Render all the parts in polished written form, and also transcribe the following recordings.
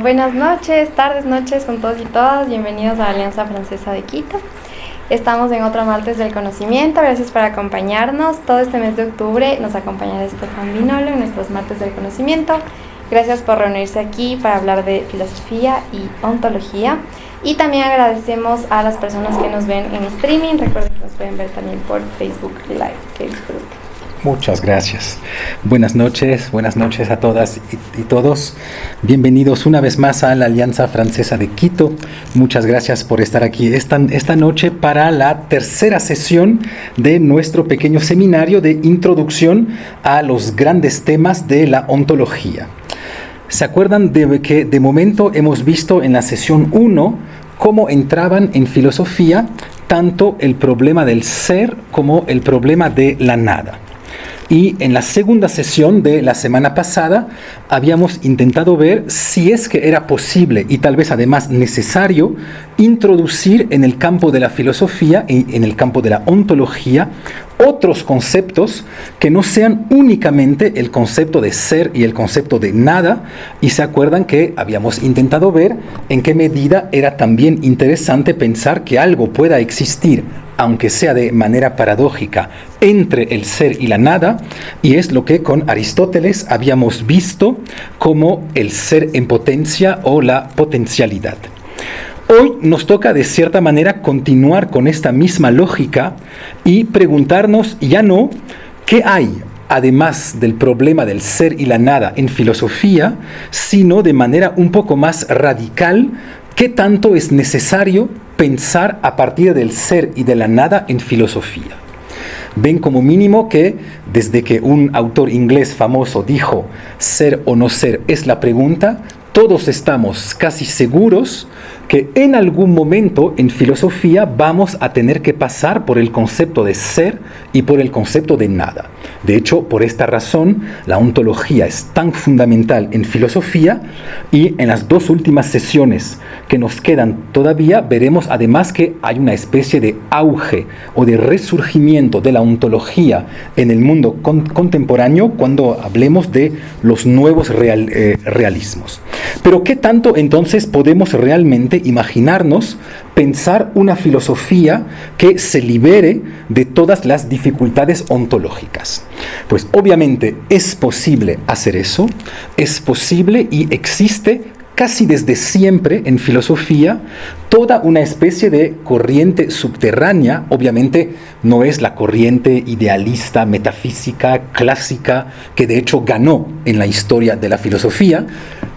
Buenas noches, tardes, noches con todos y todas. Bienvenidos a la Alianza Francesa de Quito. Estamos en otro martes del conocimiento. Gracias por acompañarnos. Todo este mes de octubre nos acompañará Estefan Vinolo en nuestros martes del conocimiento. Gracias por reunirse aquí para hablar de filosofía y ontología. Y también agradecemos a las personas que nos ven en streaming. Recuerden que nos pueden ver también por Facebook Live. Que disfruten. Muchas gracias. Buenas noches a todas y todos. Bienvenidos una vez más a la Alianza Francesa de Quito. Muchas gracias por estar aquí esta noche para la tercera sesión de nuestro pequeño seminario de introducción a los grandes temas de la ontología. ¿Se acuerdan de que de momento hemos visto en la sesión 1 cómo entraban en filosofía tanto el problema del ser como el problema de la nada? Y en la segunda sesión de la semana pasada habíamos intentado ver si es que era posible y tal vez además necesario introducir en el campo de la filosofía y en el campo de la ontología otros conceptos que no sean únicamente el concepto de ser y el concepto de nada. Y se acuerdan que habíamos intentado ver en qué medida era también interesante pensar que algo pueda existir, aunque sea de manera paradójica, entre el ser y la nada, y es lo que con Aristóteles habíamos visto como el ser en potencia o la potencialidad. Hoy nos toca de cierta manera continuar con esta misma lógica y preguntarnos ya no qué hay además del problema del ser y la nada en filosofía, sino de manera un poco más radical, qué tanto es necesario pensar a partir del ser y de la nada en filosofía. Ven como mínimo que desde que un autor inglés famoso dijo ser o no ser es la pregunta, todos estamos casi seguros que en algún momento en filosofía vamos a tener que pasar por el concepto de ser y por el concepto de nada. De hecho, por esta razón, la ontología es tan fundamental en filosofía, y en las dos últimas sesiones que nos quedan todavía veremos además que hay una especie de auge o de resurgimiento de la ontología en el mundo contemporáneo cuando hablemos de los nuevos realismos. Pero ¿qué tanto entonces podemos realmente imaginarnos pensar una filosofía que se libere de todas las dificultades ontológicas? Pues obviamente es posible hacer eso, es posible y existe casi desde siempre en filosofía toda una especie de corriente subterránea. Obviamente no es la corriente idealista, metafísica, clásica, que de hecho ganó en la historia de la filosofía.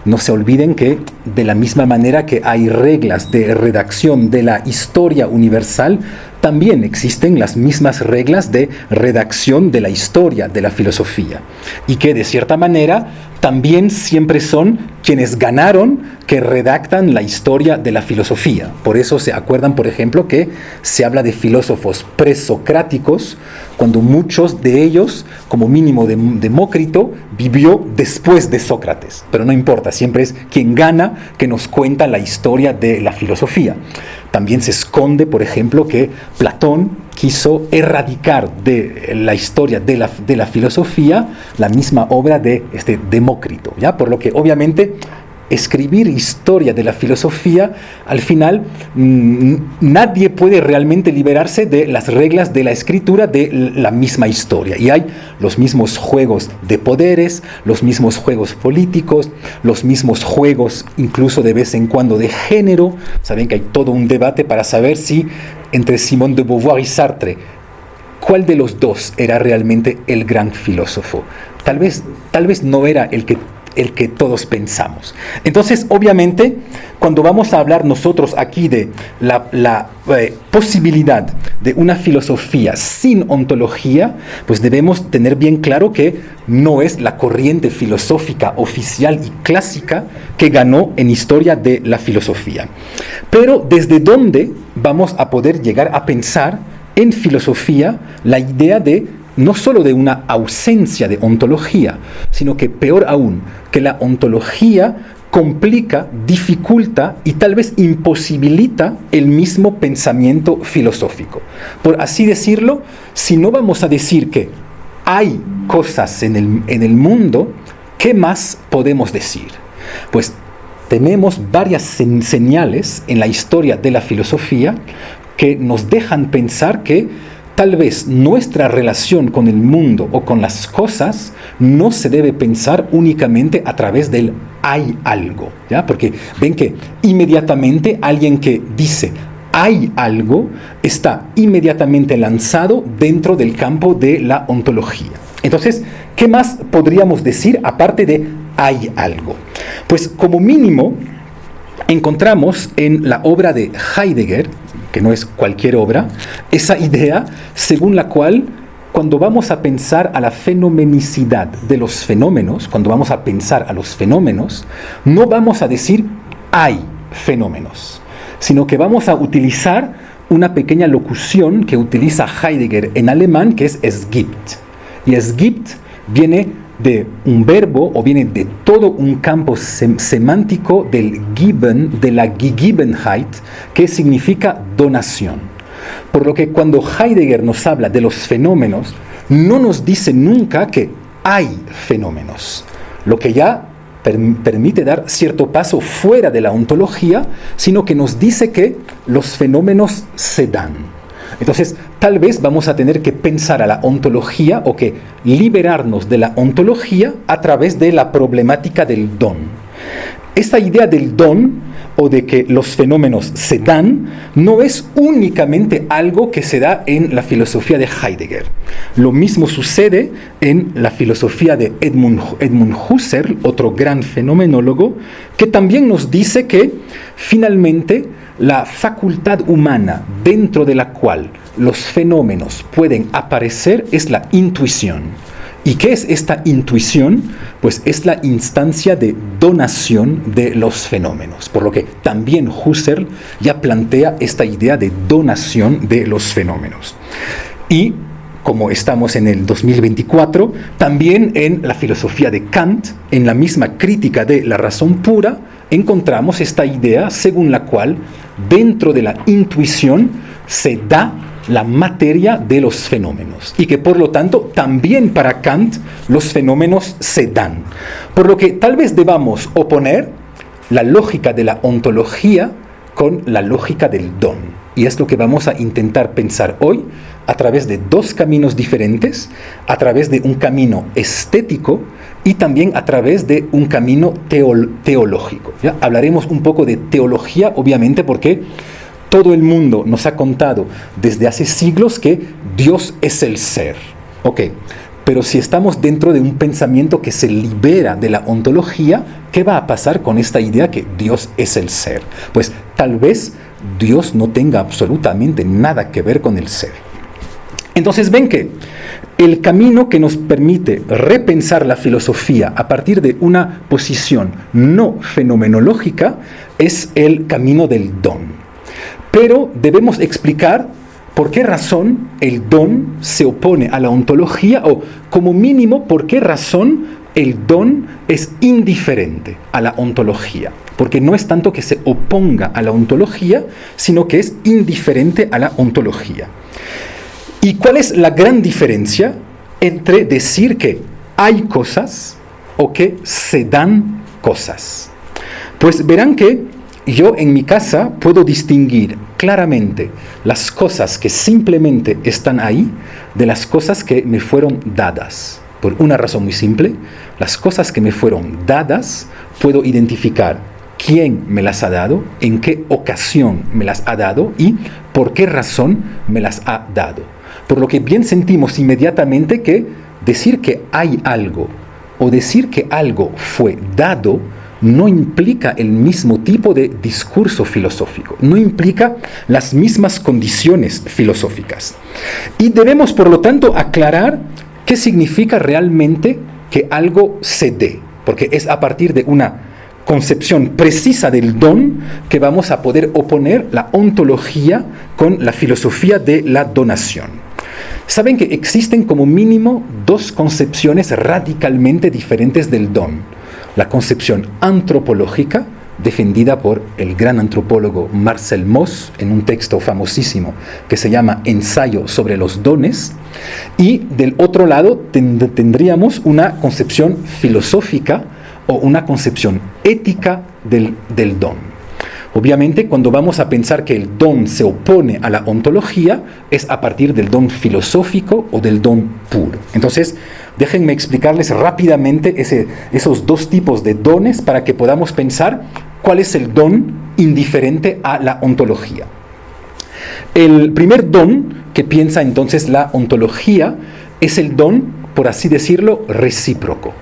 No se olviden que de la misma manera que hay reglas de redacción de la historia universal, también existen las mismas reglas de redacción de la historia de la filosofía. Y que de cierta manera también siempre son quienes ganaron que redactan la historia de la filosofía. Por eso se acuerdan, por ejemplo, que se habla de filósofos presocráticos, cuando muchos de ellos, como mínimo Demócrito, vivió después de Sócrates. Pero no importa, siempre es quien gana que nos cuenta la historia de la filosofía. También se esconde, por ejemplo, que Platón quiso erradicar de la historia de la filosofía la misma obra de Demócrito, ¿ya? Por lo que obviamente escribir historia de la filosofía, al final nadie puede realmente liberarse de las reglas de la escritura de la misma historia. Y hay los mismos juegos de poderes, los mismos juegos políticos, los mismos juegos incluso de vez en cuando de género. Saben que hay todo un debate para saber si entre Simone de Beauvoir y Sartre, ¿cuál de los dos era realmente el gran filósofo? Tal vez no era el que todos pensamos. Entonces, obviamente, cuando vamos a hablar nosotros aquí de la posibilidad de una filosofía sin ontología, pues debemos tener bien claro que no es la corriente filosófica oficial y clásica que ganó en historia de la filosofía. Pero ¿desde dónde vamos a poder llegar a pensar en filosofía la idea de no solo de una ausencia de ontología, sino que peor aún, que la ontología complica, dificulta y tal vez imposibilita el mismo pensamiento filosófico? Por así decirlo, si no vamos a decir que hay cosas en el mundo, ¿qué más podemos decir? Pues tenemos varias señales en la historia de la filosofía que nos dejan pensar que tal vez nuestra relación con el mundo o con las cosas no se debe pensar únicamente a través del hay algo, ¿ya? Porque ven que inmediatamente alguien que dice hay algo está inmediatamente lanzado dentro del campo de la ontología. Entonces, ¿qué más podríamos decir aparte de hay algo? Pues como mínimo encontramos en la obra de Heidegger, que no es cualquier obra, esa idea según la cual cuando vamos a pensar a la fenomenicidad de los fenómenos, cuando vamos a pensar a los fenómenos, no vamos a decir hay fenómenos, sino que vamos a utilizar una pequeña locución que utiliza Heidegger en alemán, que es es gibt. Y es gibt viene de un verbo o viene de todo un campo semántico del Geben, de la Gegebenheit, que significa donación. Por lo que cuando Heidegger nos habla de los fenómenos, no nos dice nunca que hay fenómenos, lo que ya permite dar cierto paso fuera de la ontología, sino que nos dice que los fenómenos se dan. Entonces, tal vez vamos a tener que pensar a la ontología o que liberarnos de la ontología a través de la problemática del don. Esta idea del don o de que los fenómenos se dan no es únicamente algo que se da en la filosofía de Heidegger. Lo mismo sucede en la filosofía de Edmund Husserl, otro gran fenomenólogo, que también nos dice que finalmente la facultad humana dentro de la cual los fenómenos pueden aparecer es la intuición. ¿Y qué es esta intuición? Pues es la instancia de donación de los fenómenos, por lo que también Husserl ya plantea esta idea de donación de los fenómenos. Y como estamos en el 2024, también en la filosofía de Kant, en la misma crítica de la razón pura, encontramos esta idea según la cual dentro de la intuición se da la materia de los fenómenos y que por lo tanto también para Kant los fenómenos se dan. Por lo que tal vez debamos oponer la lógica de la ontología con la lógica del don. Y es lo que vamos a intentar pensar hoy a través de dos caminos diferentes, a través de un camino estético y también a través de un camino teológico. ¿Ya? Hablaremos un poco de teología, obviamente, porque todo el mundo nos ha contado desde hace siglos que Dios es el ser. Ok, pero si estamos dentro de un pensamiento que se libera de la ontología, ¿qué va a pasar con esta idea que Dios es el ser? Pues tal vez Dios no tenga absolutamente nada que ver con el ser. Entonces ven que el camino que nos permite repensar la filosofía a partir de una posición no fenomenológica es el camino del don. Pero debemos explicar por qué razón el don se opone a la ontología o, como mínimo, por qué razón el don es indiferente a la ontología. Porque no es tanto que se oponga a la ontología, sino que es indiferente a la ontología. ¿Y cuál es la gran diferencia entre decir que hay cosas o que se dan cosas? Pues verán que yo en mi casa puedo distinguir claramente las cosas que simplemente están ahí de las cosas que me fueron dadas. Por una razón muy simple, las cosas que me fueron dadas puedo identificar quién me las ha dado, en qué ocasión me las ha dado y por qué razón me las ha dado. Por lo que bien sentimos inmediatamente que decir que hay algo o decir que algo fue dado no implica el mismo tipo de discurso filosófico, no implica las mismas condiciones filosóficas. Y debemos, por lo tanto, aclarar qué significa realmente que algo se dé, porque es a partir de una concepción precisa del don que vamos a poder oponer la ontología con la filosofía de la donación. Saben que existen como mínimo dos concepciones radicalmente diferentes del don. La concepción antropológica, defendida por el gran antropólogo Marcel Mauss en un texto famosísimo que se llama Ensayo sobre los dones, y del otro lado tendríamos una concepción filosófica o una concepción ética del don. Obviamente, cuando vamos a pensar que el don se opone a la ontología, es a partir del don filosófico o del don puro. Entonces, déjenme explicarles rápidamente esos dos tipos de dones para que podamos pensar cuál es el don indiferente a la ontología. El primer don que piensa entonces la ontología es el don, por así decirlo, recíproco.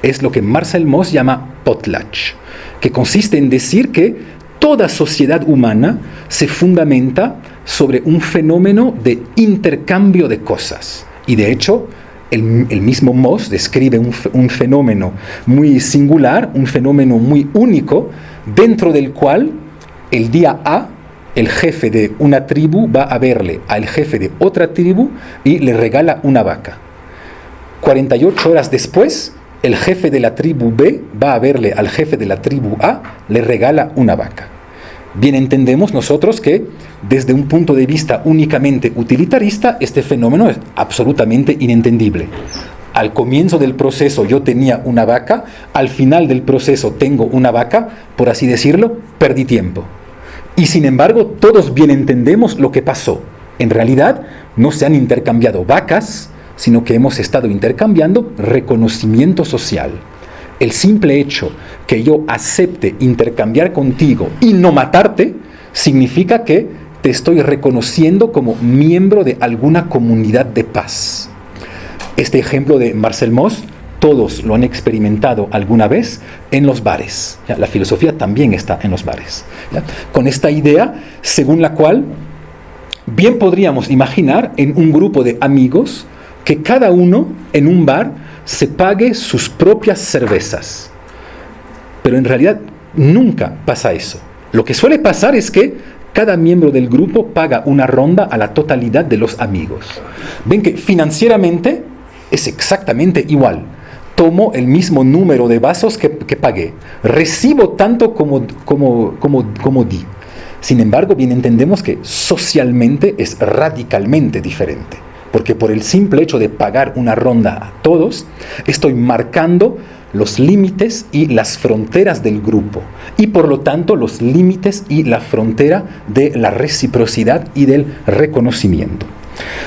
Es lo que Marcel Mauss llama potlatch, que consiste en decir que toda sociedad humana se fundamenta sobre un fenómeno de intercambio de cosas. Y de hecho, el mismo Mauss describe un fenómeno muy singular, un fenómeno muy único, dentro del cual el día A, el jefe de una tribu va a verle al jefe de otra tribu y le regala una vaca. 48 horas después, el jefe de la tribu B va a verle al jefe de la tribu A, le regala una vaca. Bien entendemos nosotros que desde un punto de vista únicamente utilitarista, este fenómeno es absolutamente inentendible. Al comienzo del proceso yo tenía una vaca, al final del proceso tengo una vaca, por así decirlo, perdí tiempo. Y sin embargo, todos bien entendemos lo que pasó. En realidad, no se han intercambiado vacas, sino que hemos estado intercambiando reconocimiento social. El simple hecho que yo acepte intercambiar contigo y no matarte, significa que te estoy reconociendo como miembro de alguna comunidad de paz. Este ejemplo de Marcel Mauss, todos lo han experimentado alguna vez en los bares. ¿Ya? La filosofía también está en los bares. ¿Ya? Con esta idea, según la cual bien podríamos imaginar en un grupo de amigos que cada uno en un bar se pague sus propias cervezas. Pero en realidad nunca pasa eso. Lo que suele pasar es que cada miembro del grupo paga una ronda a la totalidad de los amigos. Ven que financieramente es exactamente igual. Tomo el mismo número de vasos que pagué. Recibo tanto como di. Sin embargo, bien entendemos que socialmente es radicalmente diferente. Porque por el simple hecho de pagar una ronda a todos, estoy marcando los límites y las fronteras del grupo. Y por lo tanto, los límites y la frontera de la reciprocidad y del reconocimiento.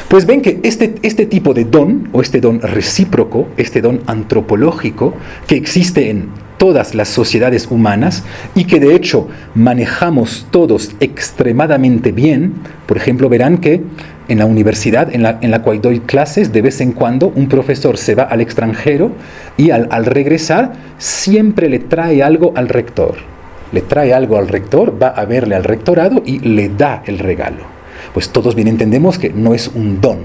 Pues ven que este tipo de don, o este don recíproco, este don antropológico, que existe en todas las sociedades humanas y que de hecho manejamos todos extremadamente bien. Por ejemplo, verán que en la universidad en la cual doy clases, de vez en cuando un profesor se va al extranjero y al regresar siempre le trae algo al rector. Le trae algo al rector, va a verle al rectorado y le da el regalo. Pues todos bien entendemos que no es un don,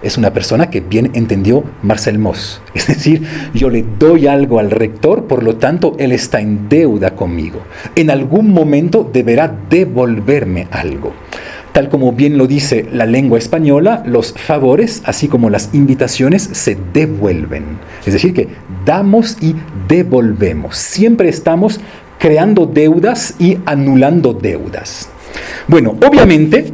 es una persona que bien entendió Marcel Mauss. Es decir, yo le doy algo al rector, por lo tanto, él está en deuda conmigo. En algún momento deberá devolverme algo. Tal como bien lo dice la lengua española, los favores, así como las invitaciones, se devuelven. Es decir, que damos y devolvemos. Siempre estamos creando deudas y anulando deudas. Bueno, obviamente,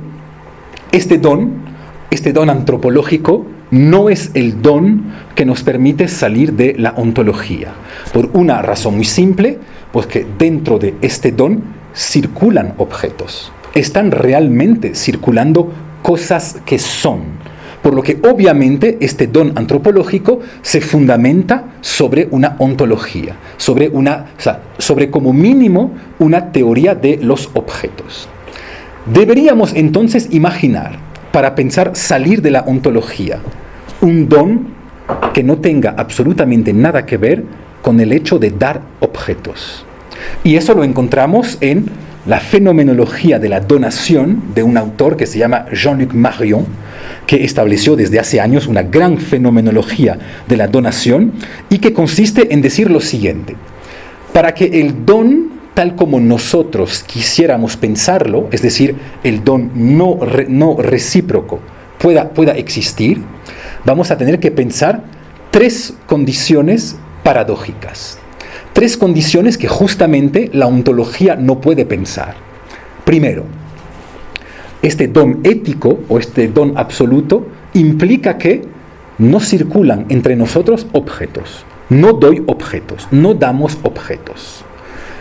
este don antropológico no es el don que nos permite salir de la ontología. Por una razón muy simple, pues que dentro de este don circulan objetos. Están realmente circulando cosas que son. Por lo que obviamente este don antropológico se fundamenta sobre una ontología, sobre como mínimo una teoría de los objetos. Deberíamos entonces imaginar, para pensar salir de la ontología, un don que no tenga absolutamente nada que ver con el hecho de dar objetos. Y eso lo encontramos en la fenomenología de la donación de un autor que se llama Jean-Luc Marion, que estableció desde hace años una gran fenomenología de la donación y que consiste en decir lo siguiente: para que el don, tal como nosotros quisiéramos pensarlo, es decir, el don no recíproco, pueda existir, vamos a tener que pensar tres condiciones paradójicas. Tres condiciones que justamente la ontología no puede pensar. Primero, este don ético o este don absoluto implica que no circulan entre nosotros objetos. No doy objetos, no damos objetos.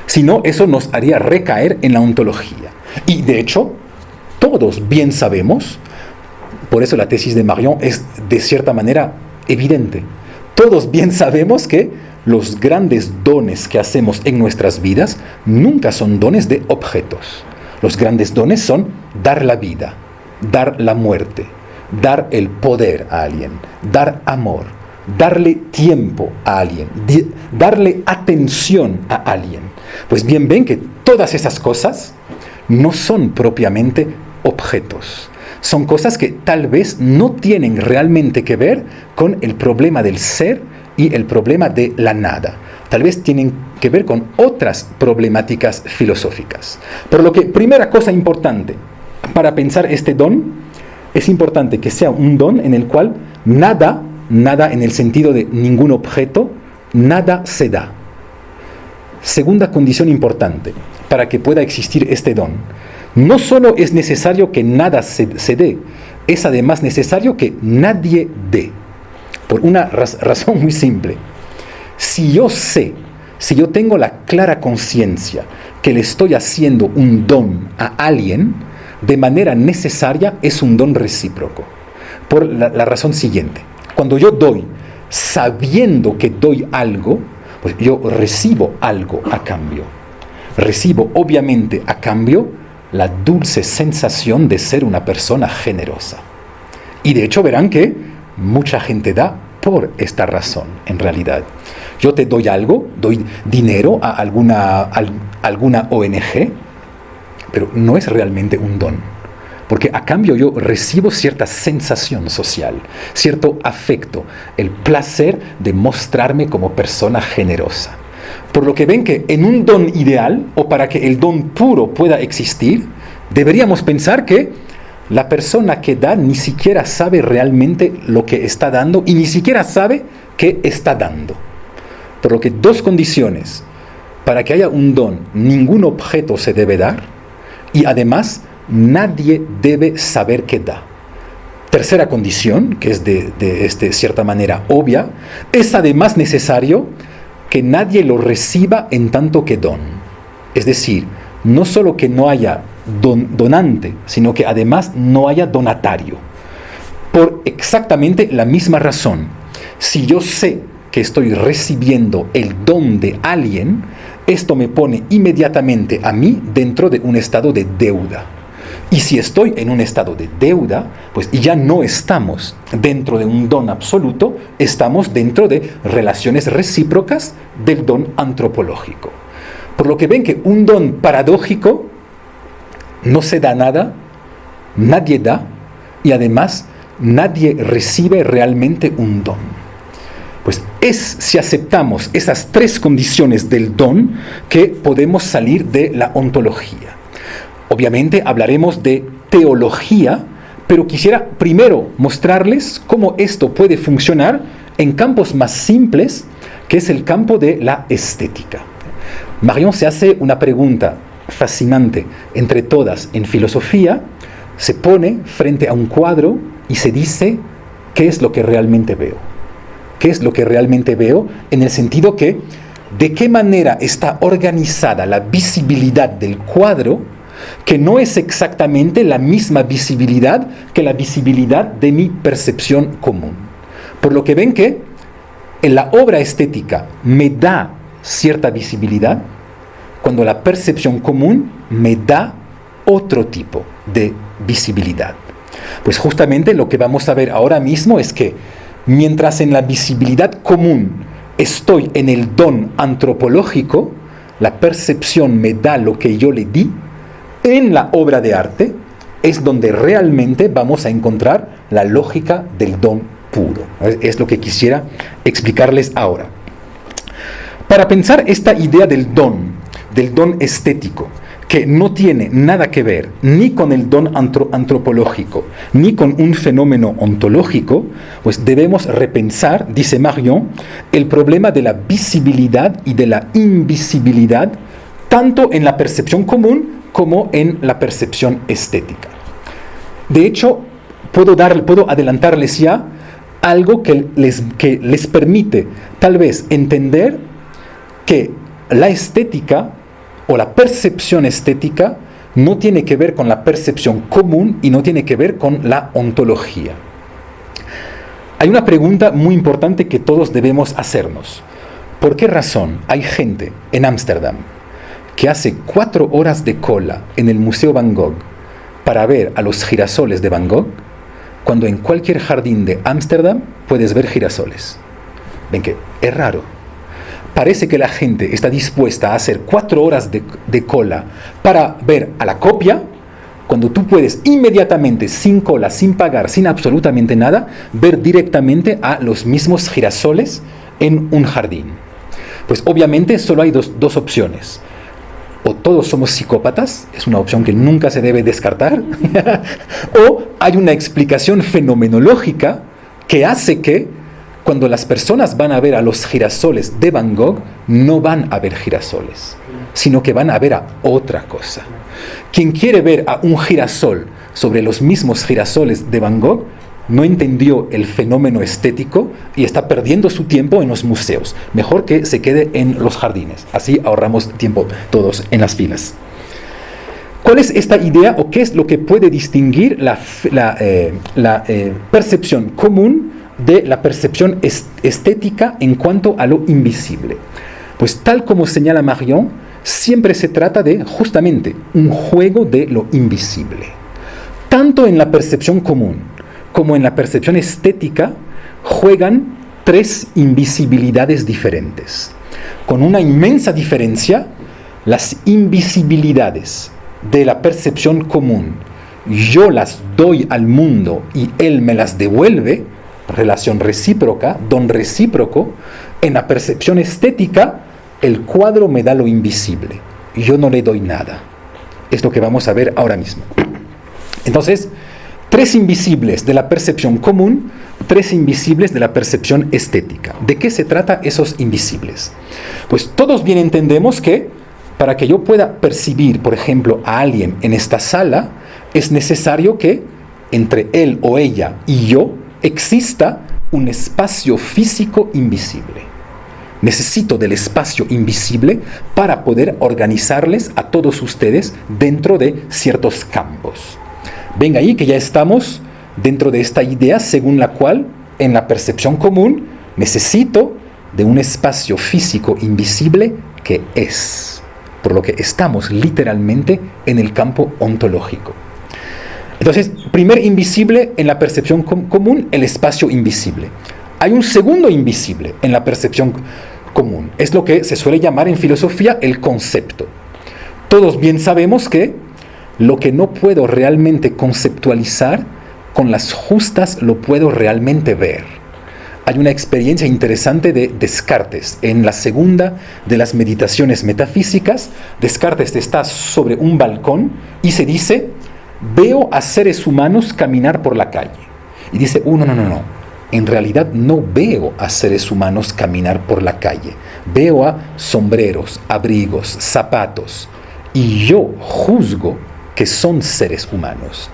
Si no, eso nos haría recaer en la ontología. Y de hecho, todos bien sabemos, por eso la tesis de Marion es de cierta manera evidente. Todos bien sabemos que los grandes dones que hacemos en nuestras vidas nunca son dones de objetos. Los grandes dones son dar la vida, dar la muerte, dar el poder a alguien, dar amor, darle tiempo a alguien, darle atención a alguien. Pues bien, ven que todas esas cosas no son propiamente objetos. Son cosas que tal vez no tienen realmente que ver con el problema del ser y el problema de la nada. Tal vez tienen que ver con otras problemáticas filosóficas. Por lo que, primera cosa importante para pensar este don, es importante que sea un don en el cual nada en el sentido de ningún objeto, nada se da. Segunda condición importante para que pueda existir este don, no solo es necesario que nada se dé, es además necesario que nadie dé. Por una razón muy simple. Si yo tengo la clara conciencia que le estoy haciendo un don a alguien, de manera necesaria es un don recíproco. Por la razón siguiente. Cuando yo doy, sabiendo que doy algo, pues yo recibo algo a cambio. Recibo, obviamente, a cambio, la dulce sensación de ser una persona generosa. Y de hecho verán que mucha gente da por esta razón, en realidad. Yo te doy algo, doy dinero a alguna ONG, pero no es realmente un don. Porque a cambio yo recibo cierta sensación social, cierto afecto, el placer de mostrarme como persona generosa. Por lo que ven que en un don ideal, o para que el don puro pueda existir, deberíamos pensar que la persona que da ni siquiera sabe realmente lo que está dando y ni siquiera sabe qué está dando. Por lo que dos condiciones. Para que haya un don, ningún objeto se debe dar y además nadie debe saber qué da. Tercera condición, que es de cierta manera obvia, es además necesario que nadie lo reciba en tanto que don. Es decir, no solo que no haya donante, sino que además no haya donatario. Por exactamente la misma razón. Si yo sé que estoy recibiendo el don de alguien, esto me pone inmediatamente a mí dentro de un estado de deuda. Y si estoy en un estado de deuda, pues ya no estamos dentro de un don absoluto, estamos dentro de relaciones recíprocas del don antropológico. Por lo que ven que un don paradójico no se da nada, nadie da, y además nadie recibe realmente un don. Pues es si aceptamos esas tres condiciones del don que podemos salir de la ontología. Obviamente hablaremos de teología, pero quisiera primero mostrarles cómo esto puede funcionar en campos más simples, que es el campo de la estética. Marion se hace una pregunta fascinante entre todas en filosofía, se pone frente a un cuadro y se dice, ¿qué es lo que realmente veo? ¿Qué es lo que realmente veo? En el sentido que, ¿de qué manera está organizada la visibilidad del cuadro, que no es exactamente la misma visibilidad que la visibilidad de mi percepción común? Por lo que ven que en la obra estética me da cierta visibilidad, cuando la percepción común me da otro tipo de visibilidad. Pues justamente lo que vamos a ver ahora mismo es que mientras en la visibilidad común estoy en el don antropológico, la percepción me da lo que yo le di, en la obra de arte es donde realmente vamos a encontrar la lógica del don puro. Es lo que quisiera explicarles ahora. Para pensar esta idea del don estético, que no tiene nada que ver ni con el don antropológico, ni con un fenómeno ontológico, pues debemos repensar, dice Marion, el problema de la visibilidad y de la invisibilidad, tanto en la percepción común como en la percepción estética. De hecho, puedo adelantarles ya algo que les permite tal vez entender que la estética o la percepción estética no tiene que ver con la percepción común y no tiene que ver con la ontología. Hay una pregunta muy importante que todos debemos hacernos. ¿Por qué razón hay gente en Ámsterdam que hace 4 horas de cola en el Museo Van Gogh para ver a los girasoles de Van Gogh, cuando en cualquier jardín de Ámsterdam puedes ver girasoles? Ven que es raro. Parece que la gente está dispuesta a hacer 4 horas de cola para ver a la copia, cuando tú puedes inmediatamente, sin cola, sin pagar, sin absolutamente nada, ver directamente a los mismos girasoles en un jardín. Pues obviamente solo hay dos opciones. O todos somos psicópatas, es una opción que nunca se debe descartar, o hay una explicación fenomenológica que hace que cuando las personas van a ver a los girasoles de Van Gogh, no van a ver girasoles, sino que van a ver a otra cosa. Quien quiere ver a un girasol sobre los mismos girasoles de Van Gogh no entendió el fenómeno estético y está perdiendo su tiempo en los museos. Mejor que se quede en los jardines. Así ahorramos tiempo todos en las filas. ¿Cuál es esta idea o qué es lo que puede distinguir la percepción común de la percepción estética en cuanto a lo invisible? Pues tal como señala Marion, siempre se trata de justamente un juego de lo invisible. Tanto en la percepción común como en la percepción estética juegan 3 invisibilidades diferentes. Con una inmensa diferencia, las invisibilidades de la percepción común, yo las doy al mundo y él me las devuelve, relación recíproca, don recíproco. En la percepción estética, el cuadro me da lo invisible, yo no le doy nada. Es lo que vamos a ver ahora mismo. Entonces, 3 invisibles de la percepción común, 3 invisibles de la percepción estética. ¿De qué se trata esos invisibles? Pues todos bien entendemos que para que yo pueda percibir, por ejemplo, a alguien en esta sala, es necesario que entre él o ella y yo exista un espacio físico invisible. Necesito del espacio invisible para poder organizarles a todos ustedes dentro de ciertos campos. Ven ahí que ya estamos dentro de esta idea según la cual en la percepción común necesito de un espacio físico invisible que es, por lo que estamos literalmente en el campo ontológico. Entonces, primer invisible en la percepción común, el espacio invisible. Hay un segundo invisible en la percepción común, es lo que se suele llamar en filosofía el concepto. Todos bien sabemos que lo que no puedo realmente conceptualizar, con las justas lo puedo realmente ver. Hay una experiencia interesante de Descartes. En la segunda de las meditaciones metafísicas, Descartes está sobre un balcón y se dice: veo a seres humanos caminar por la calle. Y dice, no. En realidad no veo a seres humanos caminar por la calle. Veo a sombreros, abrigos, zapatos. Y yo juzgo que son seres humanos.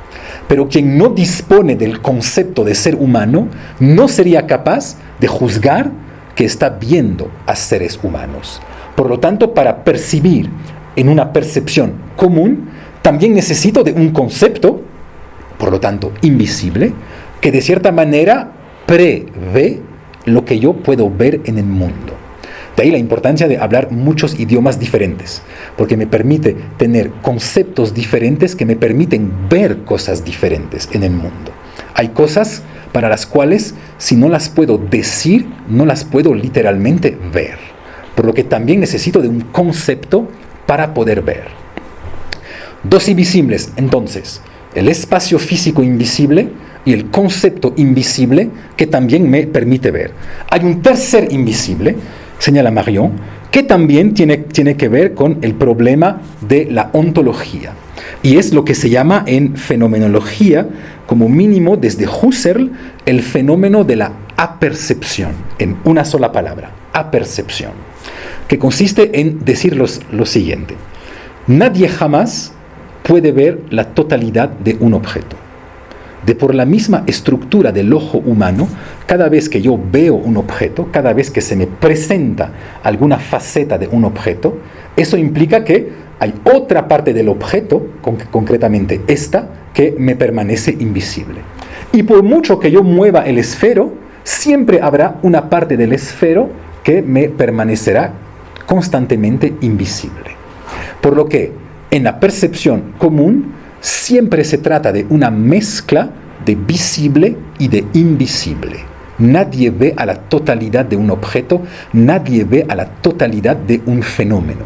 Pero quien no dispone del concepto de ser humano no sería capaz de juzgar que está viendo a seres humanos. Por lo tanto, para percibir en una percepción común, también necesito de un concepto, por lo tanto, invisible, que de cierta manera prevé lo que yo puedo ver en el mundo. De ahí la importancia de hablar muchos idiomas diferentes, porque me permite tener conceptos diferentes que me permiten ver cosas diferentes en el mundo. Hay cosas para las cuales, si no las puedo decir, no las puedo literalmente ver. Por lo que también necesito de un concepto para poder ver. 2 invisibles, entonces, el espacio físico invisible y el concepto invisible que también me permite ver. Hay un tercer invisible, señala Marion, que también tiene que ver con el problema de la ontología. Y es lo que se llama en fenomenología, como mínimo desde Husserl, el fenómeno de la apercepción, en una sola palabra, apercepción, que consiste en decir lo siguiente: nadie jamás puede ver la totalidad de un objeto. De por la misma estructura del ojo humano, cada vez que yo veo un objeto, cada vez que se me presenta alguna faceta de un objeto, eso implica que hay otra parte del objeto, concretamente esta, que me permanece invisible. Y por mucho que yo mueva el esfero, siempre habrá una parte del esfero que me permanecerá constantemente invisible. Por lo que en la percepción común siempre se trata de una mezcla de visible y de invisible. Nadie ve a la totalidad de un objeto, nadie ve a la totalidad de un fenómeno.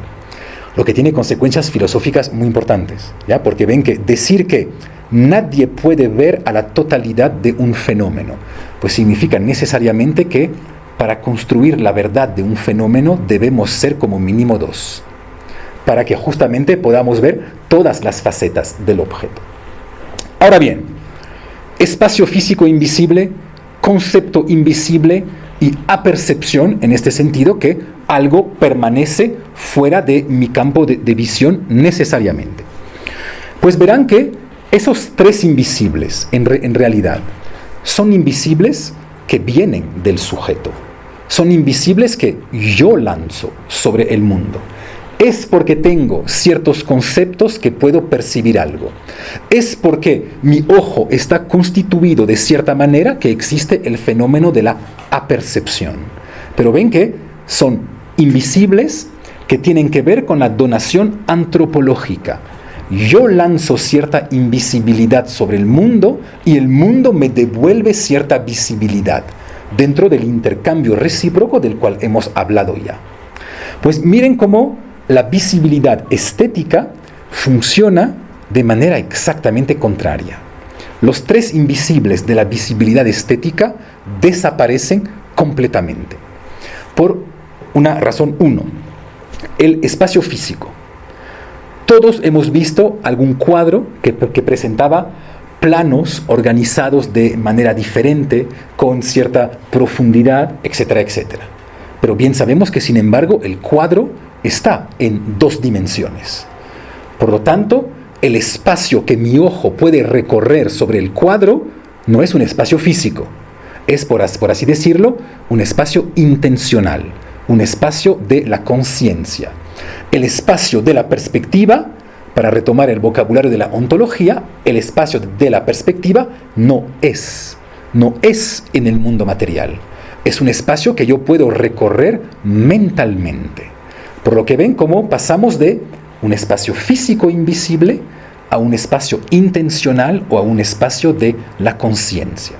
Lo que tiene consecuencias filosóficas muy importantes, ¿ya? Porque ven que decir que nadie puede ver a la totalidad de un fenómeno, pues significa necesariamente que para construir la verdad de un fenómeno debemos ser como mínimo dos, para que justamente podamos ver todas las facetas del objeto. Ahora bien, espacio físico invisible, concepto invisible y apercepción, en este sentido que algo permanece fuera de mi campo de visión necesariamente. Pues verán que esos tres invisibles, en realidad, son invisibles que vienen del sujeto. Son invisibles que yo lanzo sobre el mundo. Es porque tengo ciertos conceptos que puedo percibir algo. Es porque mi ojo está constituido de cierta manera que existe el fenómeno de la apercepción. Pero ven que son invisibles que tienen que ver con la donación antropológica. Yo lanzo cierta invisibilidad sobre el mundo y el mundo me devuelve cierta visibilidad dentro del intercambio recíproco del cual hemos hablado ya. Pues miren cómo la visibilidad estética funciona de manera exactamente contraria. Los tres invisibles de la visibilidad estética desaparecen completamente. Por una razón, uno, el espacio físico. Todos hemos visto algún cuadro que presentaba planos organizados de manera diferente, con cierta profundidad, etcétera, etcétera. Pero bien sabemos que, sin embargo, el cuadro está en dos dimensiones. Por lo tanto, el espacio que mi ojo puede recorrer sobre el cuadro no es un espacio físico. Es, por así decirlo, un espacio intencional, un espacio de la conciencia. El espacio de la perspectiva, para retomar el vocabulario de la ontología, el espacio de la perspectiva no es en el mundo material. Es un espacio que yo puedo recorrer mentalmente. Por lo que ven cómo pasamos de un espacio físico invisible a un espacio intencional o a un espacio de la conciencia.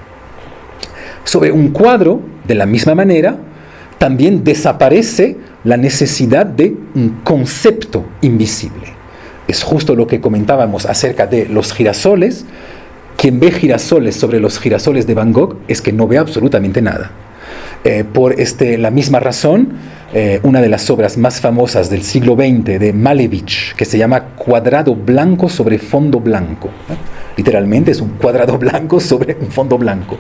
Sobre un cuadro, de la misma manera, también desaparece la necesidad de un concepto invisible. Es justo lo que comentábamos acerca de los girasoles. Quien ve girasoles sobre los girasoles de Van Gogh es que no ve absolutamente nada. Por la misma razón, una de las obras más famosas del siglo XX de Malevich, que se llama Cuadrado blanco sobre fondo blanco. Literalmente es un cuadrado blanco sobre un fondo blanco.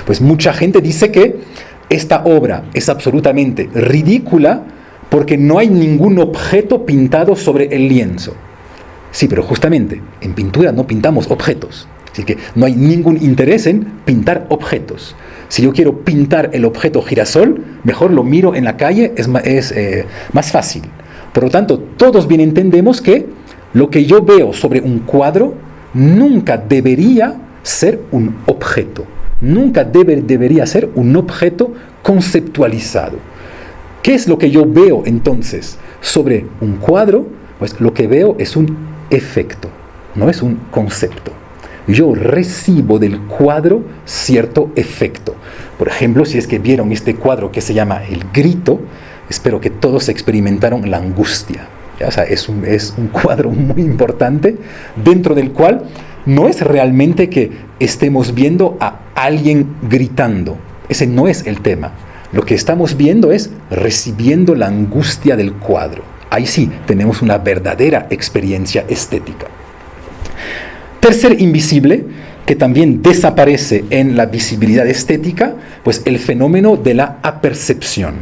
Pues mucha gente dice que esta obra es absolutamente ridícula porque no hay ningún objeto pintado sobre el lienzo. Sí, pero justamente en pintura no pintamos objetos. Así que no hay ningún interés en pintar objetos. Si yo quiero pintar el objeto girasol, mejor lo miro en la calle, es más fácil. Por lo tanto, todos bien entendemos que lo que yo veo sobre un cuadro nunca debería ser un objeto. Nunca debería ser un objeto conceptualizado. ¿Qué es lo que yo veo entonces sobre un cuadro? Pues lo que veo es un efecto, no es un concepto. Yo recibo del cuadro cierto efecto. Por ejemplo, si es que vieron este cuadro que se llama El Grito, espero que todos experimentaron la angustia. ¿Ya? O sea, es un cuadro muy importante dentro del cual no es realmente que estemos viendo a alguien gritando. Ese no es el tema. Lo que estamos viendo es recibiendo la angustia del cuadro. Ahí sí tenemos una verdadera experiencia estética. Tercer invisible, que también desaparece en la visibilidad estética, pues el fenómeno de la apercepción.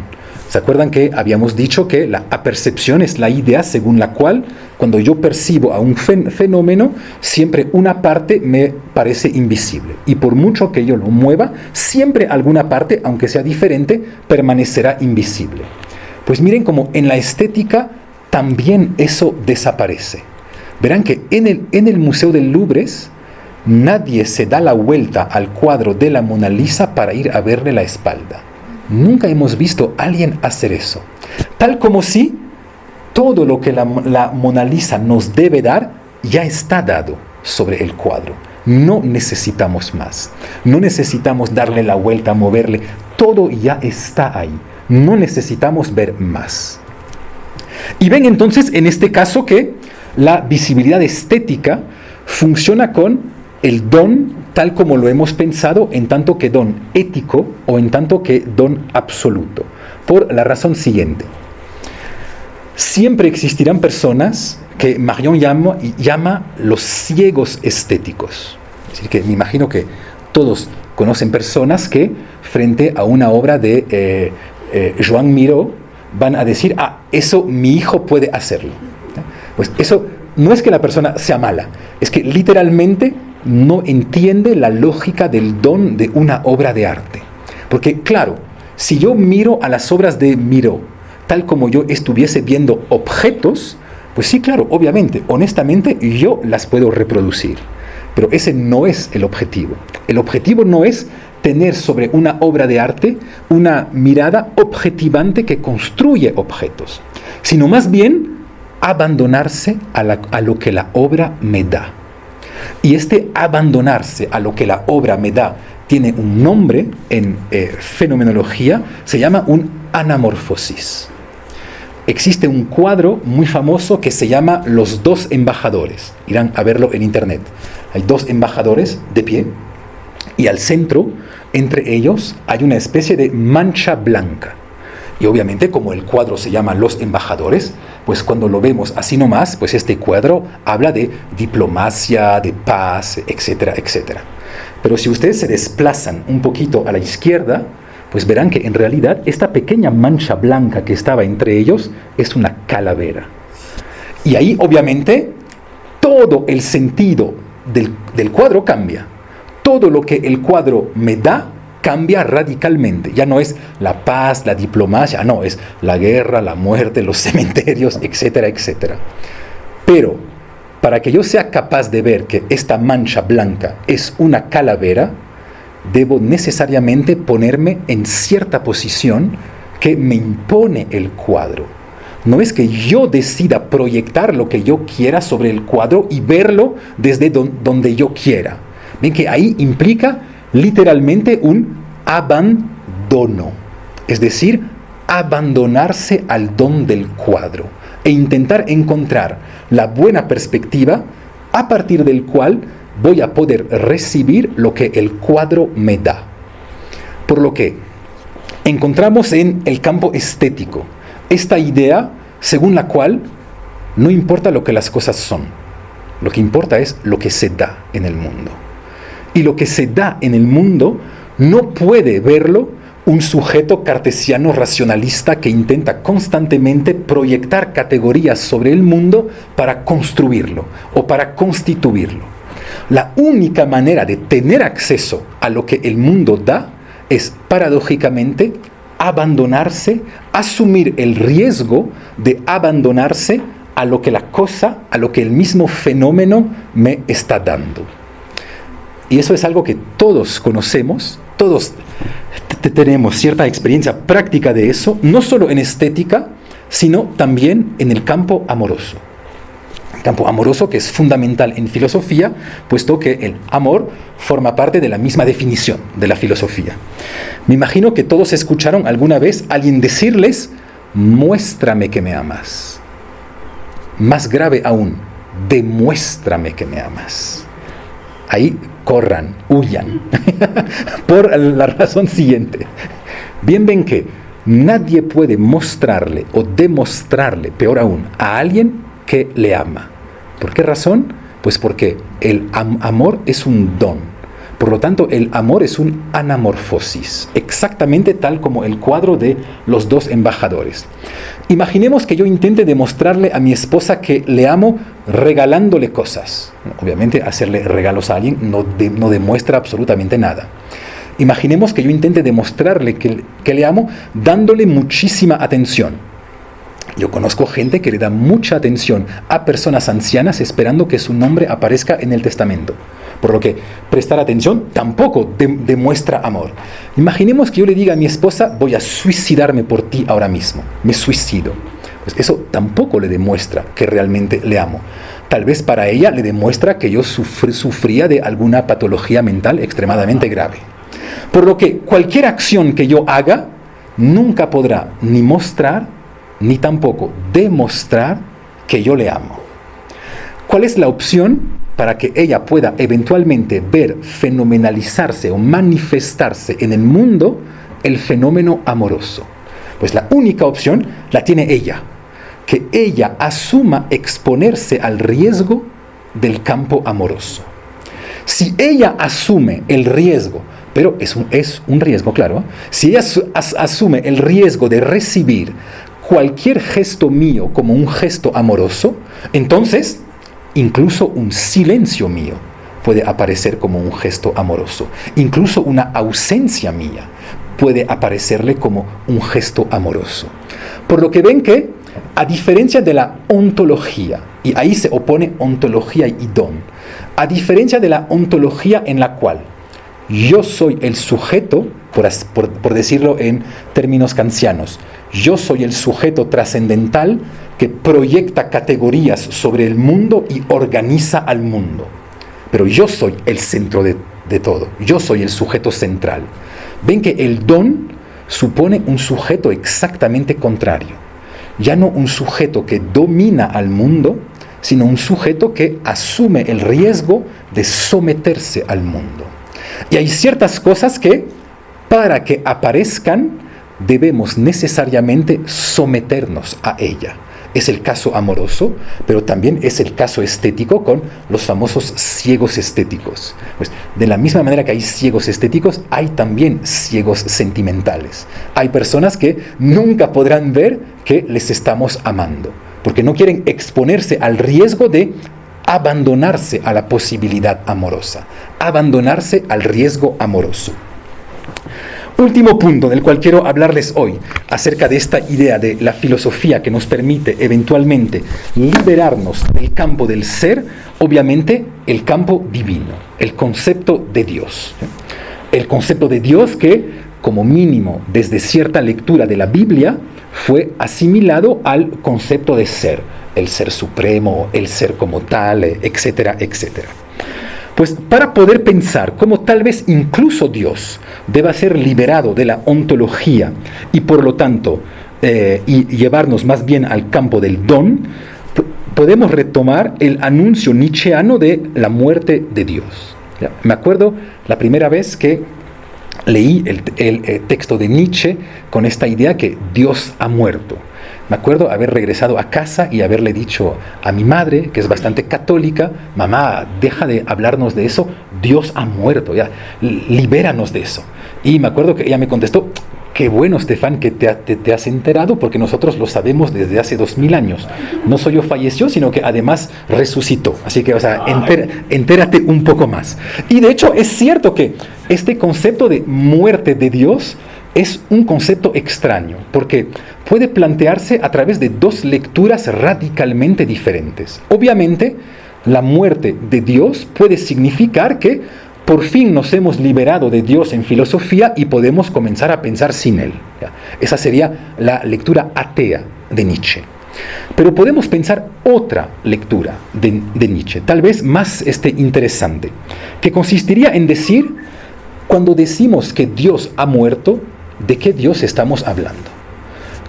¿Se acuerdan que habíamos dicho que la apercepción es la idea según la cual cuando yo percibo a un fenómeno, siempre una parte me parece invisible? Y por mucho que yo lo mueva, siempre alguna parte, aunque sea diferente, permanecerá invisible. Pues miren cómo en la estética también eso desaparece. Verán que en el Museo del Louvre nadie se da la vuelta al cuadro de la Mona Lisa para ir a verle la espalda. Nunca hemos visto a alguien hacer eso. Tal como si todo lo que la Mona Lisa nos debe dar ya está dado sobre el cuadro. No necesitamos más. No necesitamos darle la vuelta, moverle. Todo ya está ahí. No necesitamos ver más. Y ven entonces en este caso que la visibilidad estética funciona con el don tal como lo hemos pensado, en tanto que don ético o en tanto que don absoluto. Por la razón siguiente. Siempre existirán personas que Marion llama los ciegos estéticos. Es decir, que me imagino que todos conocen personas que frente a una obra de Joan Miró van a decir, eso mi hijo puede hacerlo. Pues eso no es que la persona sea mala, es que literalmente no entiende la lógica del don de una obra de arte. Porque claro, si yo miro a las obras de Miró tal como yo estuviese viendo objetos, pues sí, claro, obviamente, honestamente yo las puedo reproducir. Pero ese no es el objetivo. El objetivo no es tener sobre una obra de arte una mirada objetivante que construye objetos, sino más bien abandonarse a lo que la obra me da. Y este abandonarse a lo que la obra me da tiene un nombre en fenomenología, se llama un anamorfosis. Existe un cuadro muy famoso que se llama Los dos embajadores. Irán a verlo en internet. Hay dos embajadores de pie y al centro, entre ellos, hay una especie de mancha blanca. Y obviamente, como el cuadro se llama Los embajadores, pues cuando lo vemos así nomás, pues este cuadro habla de diplomacia, de paz, etcétera, etcétera. Pero si ustedes se desplazan un poquito a la izquierda, pues verán que en realidad esta pequeña mancha blanca que estaba entre ellos es una calavera. Y ahí obviamente todo el sentido del cuadro cambia. Todo lo que el cuadro me da cambia radicalmente. Ya no es la paz, la diplomacia, no, es la guerra, la muerte, los cementerios, etcétera, etcétera. Pero para que yo sea capaz de ver que esta mancha blanca es una calavera, debo necesariamente ponerme en cierta posición que me impone el cuadro. No es que yo decida proyectar lo que yo quiera sobre el cuadro y verlo desde donde yo quiera. Ven que ahí implica literalmente un abandono, es decir, abandonarse al don del cuadro e intentar encontrar la buena perspectiva a partir del cual voy a poder recibir lo que el cuadro me da. Por lo que encontramos en el campo estético esta idea según la cual no importa lo que las cosas son, lo que importa es lo que se da en el mundo. Y lo que se da en el mundo no puede verlo un sujeto cartesiano racionalista que intenta constantemente proyectar categorías sobre el mundo para construirlo o para constituirlo. La única manera de tener acceso a lo que el mundo da es, paradójicamente, abandonarse, asumir el riesgo de abandonarse a lo que la cosa, a lo que el mismo fenómeno me está dando. Y eso es algo que todos conocemos, todos tenemos cierta experiencia práctica de eso, no solo en estética, sino también en el campo amoroso. El campo amoroso que es fundamental en filosofía, puesto que el amor forma parte de la misma definición de la filosofía. Me imagino que todos escucharon alguna vez a alguien decirles, muéstrame que me amas. Más grave aún, demuéstrame que me amas. Ahí corran, huyan, por la razón siguiente. Bien ven que nadie puede mostrarle o demostrarle, peor aún, a alguien que le ama. ¿Por qué razón? Pues porque el amor es un don. Por lo tanto, el amor es un anamorfosis, exactamente tal como el cuadro de Los dos embajadores. Imaginemos que yo intente demostrarle a mi esposa que le amo regalándole cosas. Obviamente, hacerle regalos a alguien no demuestra absolutamente nada. Imaginemos que yo intente demostrarle que le amo dándole muchísima atención. Yo conozco gente que le da mucha atención a personas ancianas esperando que su nombre aparezca en el testamento. Por lo que prestar atención tampoco demuestra amor. Imaginemos que yo le diga a mi esposa, voy a suicidarme por ti ahora mismo. Me suicido. Pues eso tampoco le demuestra que realmente le amo. Tal vez para ella le demuestra que yo sufría de alguna patología mental extremadamente grave. Por lo que cualquier acción que yo haga nunca podrá ni mostrar ni tampoco demostrar que yo le amo. ¿Cuál es la opción para que ella pueda eventualmente ver fenomenalizarse o manifestarse en el mundo el fenómeno amoroso? Pues la única opción la tiene ella, que ella asuma exponerse al riesgo del campo amoroso. Si ella asume el riesgo, pero es un riesgo, claro, si ella asume el riesgo de recibir cualquier gesto mío como un gesto amoroso, entonces incluso un silencio mío puede aparecer como un gesto amoroso. Incluso una ausencia mía puede aparecerle como un gesto amoroso. Por lo que ven que, a diferencia de la ontología, y ahí se opone ontología y don, a diferencia de la ontología en la cual yo soy el sujeto, por decirlo en términos kantianos, yo soy el sujeto trascendental que proyecta categorías sobre el mundo y organiza al mundo. Pero yo soy el centro de todo, yo soy el sujeto central. Ven que el don supone un sujeto exactamente contrario. Ya no un sujeto que domina al mundo, sino un sujeto que asume el riesgo de someterse al mundo. Y hay ciertas cosas que, para que aparezcan, debemos necesariamente someternos a ella. Es el caso amoroso, pero también es el caso estético con los famosos ciegos estéticos. Pues, de la misma manera que hay ciegos estéticos, hay también ciegos sentimentales. Hay personas que nunca podrán ver que les estamos amando, porque no quieren exponerse al riesgo de abandonarse a la posibilidad amorosa, abandonarse al riesgo amoroso. Último punto del cual quiero hablarles hoy, acerca de esta idea de la filosofía que nos permite eventualmente liberarnos del campo del ser, obviamente el campo divino, el concepto de Dios. El concepto de Dios que, como mínimo, desde cierta lectura de la Biblia, fue asimilado al concepto de ser, el ser supremo, el ser como tal, etcétera, etcétera. Pues para poder pensar cómo tal vez incluso Dios deba ser liberado de la ontología y por lo tanto y llevarnos más bien al campo del don, podemos retomar el anuncio nietzscheano de la muerte de Dios. ¿Ya? Me acuerdo la primera vez que leí el texto de Nietzsche con esta idea que Dios ha muerto. Me acuerdo haber regresado a casa y haberle dicho a mi madre, que es bastante católica, mamá, deja de hablarnos de eso, Dios ha muerto, ya, libéranos de eso. Y me acuerdo que ella me contestó, qué bueno, Stefan, que te has enterado, porque nosotros lo sabemos desde hace 2000 años. No solo falleció, sino que además resucitó. Así que, entérate un poco más. Y de hecho es cierto que este concepto de muerte de Dios es un concepto extraño, porque puede plantearse a través de dos lecturas radicalmente diferentes. Obviamente, la muerte de Dios puede significar que por fin nos hemos liberado de Dios en filosofía y podemos comenzar a pensar sin Él. Esa sería la lectura atea de Nietzsche. Pero podemos pensar otra lectura de Nietzsche, tal vez más interesante, que consistiría en decir, cuando decimos que Dios ha muerto, ¿de qué Dios estamos hablando?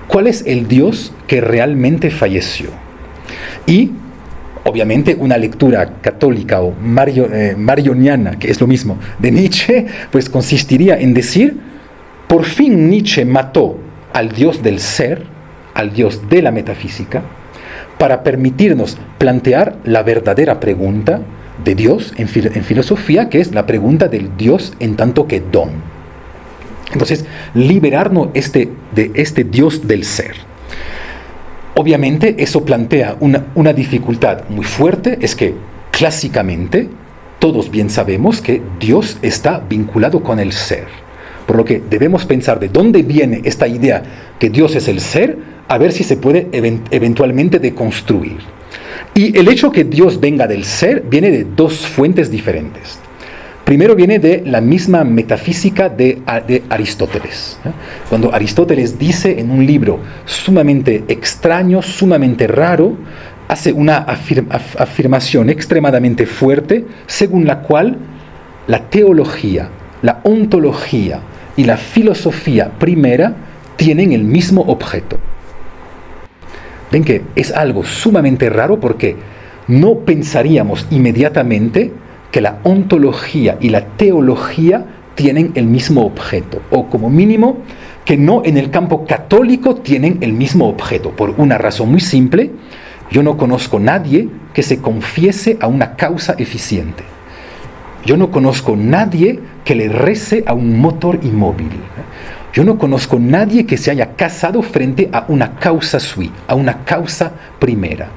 ¿Cuál es el Dios que realmente falleció? Y, obviamente, una lectura católica o marioniana, que es lo mismo, de Nietzsche, pues consistiría en decir, por fin Nietzsche mató al Dios del ser, al Dios de la metafísica, para permitirnos plantear la verdadera pregunta de Dios en filosofía, que es la pregunta del Dios en tanto que don. Entonces, liberarnos de este Dios del ser. Obviamente, eso plantea una dificultad muy fuerte, es que clásicamente todos bien sabemos que Dios está vinculado con el ser. Por lo que debemos pensar de dónde viene esta idea que Dios es el ser, a ver si se puede eventualmente deconstruir. Y el hecho que Dios venga del ser viene de dos fuentes diferentes. Primero viene de la misma metafísica de Aristóteles. Cuando Aristóteles dice en un libro sumamente extraño, sumamente raro, hace una afirmación extremadamente fuerte, según la cual la teología, la ontología y la filosofía primera tienen el mismo objeto. Ven que es algo sumamente raro porque no pensaríamos inmediatamente que la ontología y la teología tienen el mismo objeto, o como mínimo que no en el campo católico tienen el mismo objeto, por una razón muy simple. Yo no conozco a nadie que se confiese a una causa eficiente. Yo no conozco a nadie que le rece a un motor inmóvil. Yo no conozco a nadie que se haya casado frente a una causa sui, a una causa primera.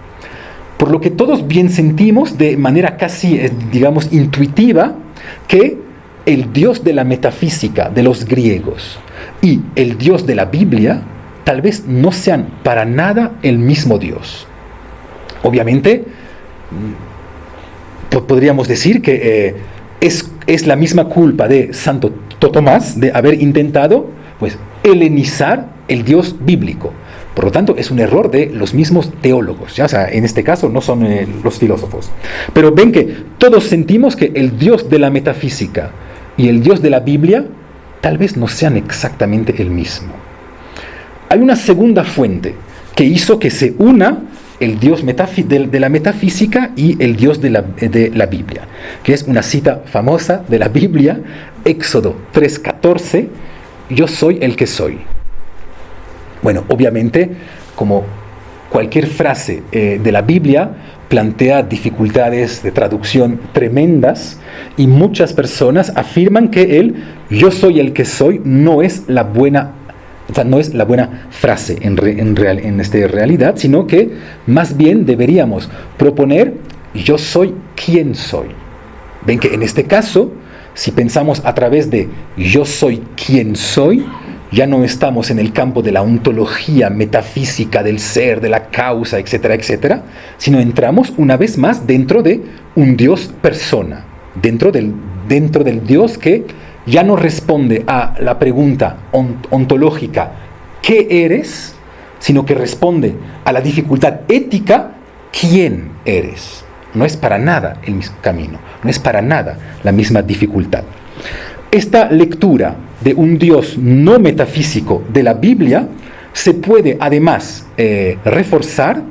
Por lo que todos bien sentimos de manera casi, digamos, intuitiva, que el Dios de la metafísica de los griegos y el Dios de la Biblia tal vez no sean para nada el mismo Dios. Obviamente, podríamos decir que es la misma culpa de Santo Tomás de haber intentado, pues, helenizar el Dios bíblico. Por lo tanto, es un error de los mismos teólogos, ¿ya? O sea, en este caso no son los filósofos. Pero ven que todos sentimos que el Dios de la metafísica y el Dios de la Biblia tal vez no sean exactamente el mismo. Hay una segunda fuente que hizo que se una el Dios de la metafísica y el Dios de la Biblia, que es una cita famosa de la Biblia, Éxodo 3:14, yo soy el que soy. Bueno, obviamente, como cualquier frase de la Biblia, plantea dificultades de traducción tremendas y muchas personas afirman que el yo soy el que soy no es la buena frase en realidad, sino que más bien deberíamos proponer yo soy quien soy. Ven que en este caso, si pensamos a través de yo soy quien soy, ya no estamos en el campo de la ontología metafísica del ser, de la causa, etcétera, etcétera, sino entramos una vez más dentro de un Dios persona, dentro del Dios que ya no responde a la pregunta ontológica ¿qué eres?, sino que responde a la dificultad ética ¿quién eres? No es para nada el mismo camino, no es para nada la misma dificultad. Esta lectura de un Dios no metafísico de la Biblia se puede además reforzar,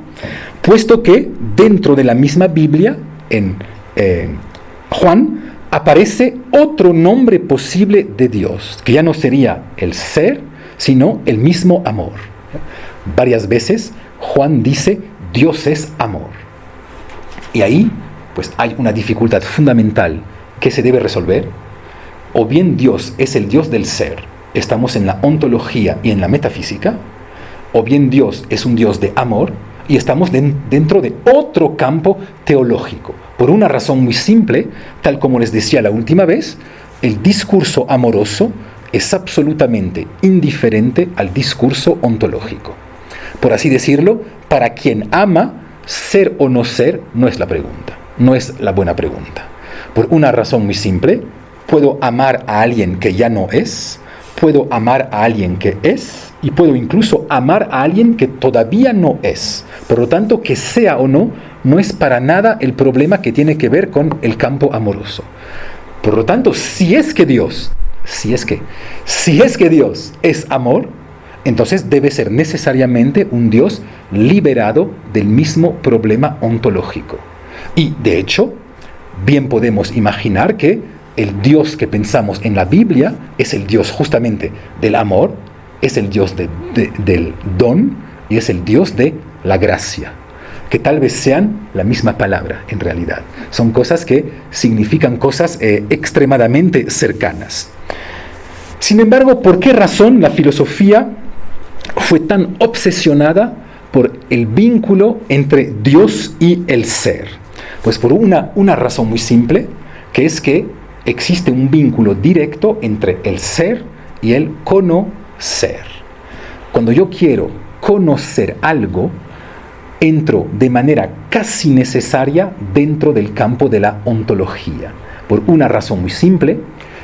puesto que dentro de la misma Biblia, en Juan, aparece otro nombre posible de Dios, que ya no sería el ser, sino el mismo amor. Varias veces Juan dice, Dios es amor. Y ahí, pues hay una dificultad fundamental que se debe resolver. O bien Dios es el Dios del ser, estamos en la ontología y en la metafísica, o bien Dios es un Dios de amor y estamos dentro de otro campo teológico. Por una razón muy simple, tal como les decía la última vez, el discurso amoroso es absolutamente indiferente al discurso ontológico. Por así decirlo, para quien ama, ser o no ser no es la pregunta, no es la buena pregunta. Por una razón muy simple, puedo amar a alguien que ya no es, puedo amar a alguien que es, y puedo incluso amar a alguien que todavía no es. Por lo tanto, que sea o no, no es para nada el problema que tiene que ver con el campo amoroso. Por lo tanto, si es que Dios es amor, entonces debe ser necesariamente un Dios liberado del mismo problema ontológico. Y, de hecho, bien podemos imaginar que el Dios que pensamos en la Biblia es el Dios justamente del amor, es el Dios del don y es el Dios de la gracia, que tal vez sean la misma palabra en realidad. Son cosas que significan cosas extremadamente cercanas. Sin embargo, ¿por qué razón la filosofía fue tan obsesionada por el vínculo entre Dios y el ser? Pues por una razón muy simple, que es que existe un vínculo directo entre el ser y el conocer. Cuando yo quiero conocer algo, entro de manera casi necesaria dentro del campo de la ontología. Por una razón muy simple: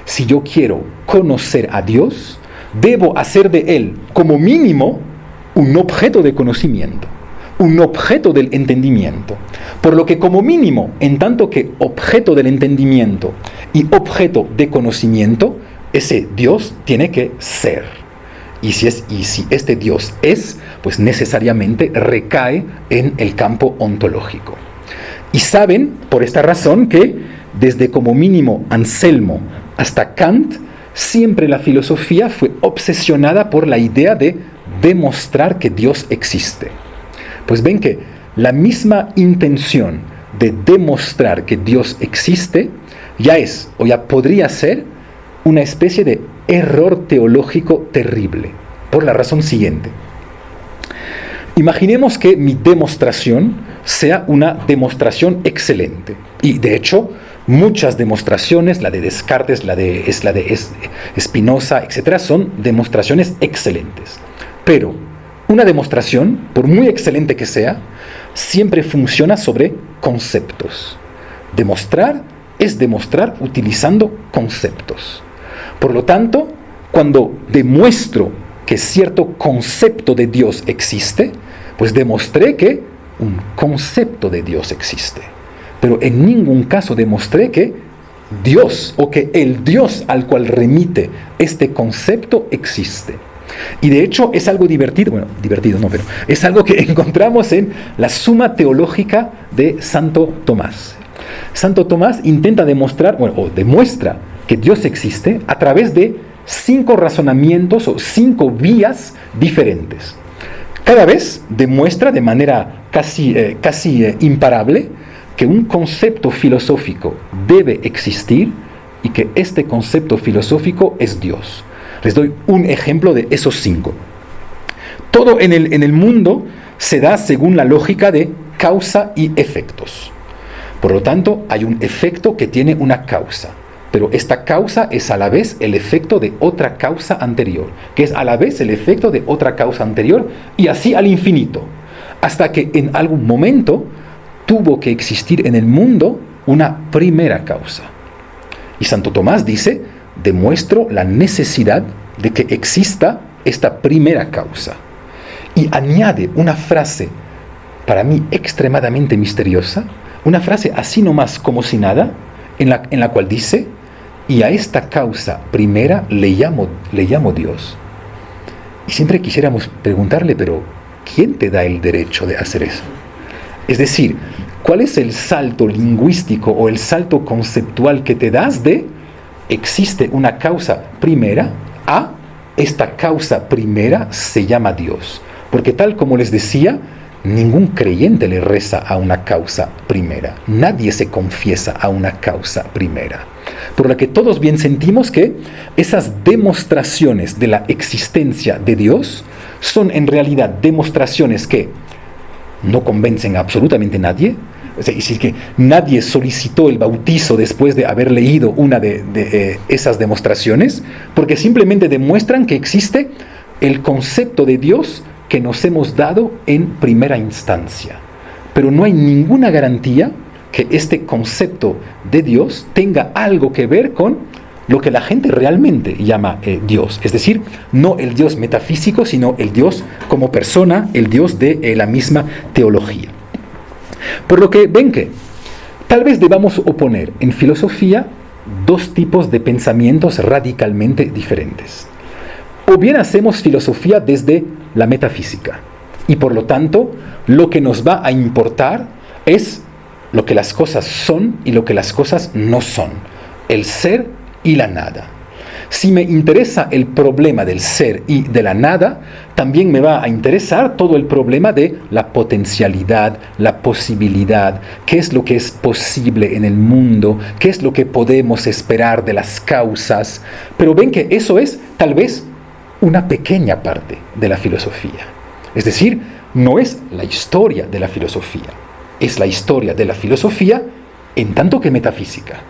si yo quiero conocer a Dios, debo hacer de Él, como mínimo, un objeto de conocimiento, un objeto del entendimiento. Por lo que, como mínimo, en tanto que objeto del entendimiento y objeto de conocimiento, ese Dios tiene que ser. Y si este Dios es, pues necesariamente recae en el campo ontológico. Y saben, por esta razón, que desde como mínimo Anselmo hasta Kant, siempre la filosofía fue obsesionada por la idea de demostrar que Dios existe. Pues ven que la misma intención de demostrar que Dios existe ya es, o ya podría ser, una especie de error teológico terrible, por la razón siguiente. Imaginemos que mi demostración sea una demostración excelente. Y de hecho, muchas demostraciones, la de Descartes, la de Spinoza, etc., son demostraciones excelentes. Pero una demostración, por muy excelente que sea, siempre funciona sobre conceptos. Demostrar es demostrar utilizando conceptos. Por lo tanto, cuando demuestro que cierto concepto de Dios existe, pues demostré que un concepto de Dios existe. Pero en ningún caso demostré que Dios, o que el Dios al cual remite este concepto, existe. Y de hecho es algo divertido pero es algo que encontramos en la Suma Teológica de Santo Tomás. Santo Tomás intenta demostrar, o demuestra que Dios existe a través de 5 razonamientos o 5 vías diferentes. Cada vez demuestra de manera casi imparable que un concepto filosófico debe existir y que este concepto filosófico es Dios. Les doy un ejemplo de esos 5. Todo en el mundo se da según la lógica de causa y efectos. Por lo tanto, hay un efecto que tiene una causa, pero esta causa es a la vez el efecto de otra causa anterior, que es a la vez el efecto de otra causa anterior, y así al infinito, hasta que en algún momento tuvo que existir en el mundo una primera causa. Y Santo Tomás dice: demuestro la necesidad de que exista esta primera causa. Y añade una frase para mí extremadamente misteriosa, una frase así nomás como si nada, en la cual dice: y a esta causa primera le llamo Dios. Y siempre quisiéramos preguntarle: pero ¿quién te da el derecho de hacer eso? Es decir, ¿cuál es el salto lingüístico o el salto conceptual que te das de existe una causa primera a esta causa primera se llama Dios? Porque tal como les decía, ningún creyente le reza a una causa primera. Nadie se confiesa a una causa primera. Por lo que todos bien sentimos que esas demostraciones de la existencia de Dios son en realidad demostraciones que no convencen a absolutamente nadie. Es decir, que nadie solicitó el bautizo después de haber leído una de esas demostraciones, porque simplemente demuestran que existe el concepto de Dios que nos hemos dado en primera instancia. Pero no hay ninguna garantía que este concepto de Dios tenga algo que ver con lo que la gente realmente llama Dios. Es decir, no el Dios metafísico, sino el Dios como persona, el Dios de la misma teología. Por lo que ven que tal vez debamos oponer en filosofía 2 tipos de pensamientos radicalmente diferentes. O bien hacemos filosofía desde la metafísica, y por lo tanto lo que nos va a importar es lo que las cosas son y lo que las cosas no son, el ser y la nada. Si me interesa el problema del ser y de la nada, también me va a interesar todo el problema de la potencialidad, la posibilidad, qué es lo que es posible en el mundo, qué es lo que podemos esperar de las causas. Pero ven que eso es tal vez una pequeña parte de la filosofía. Es decir, no es la historia de la filosofía, es la historia de la filosofía en tanto que metafísica.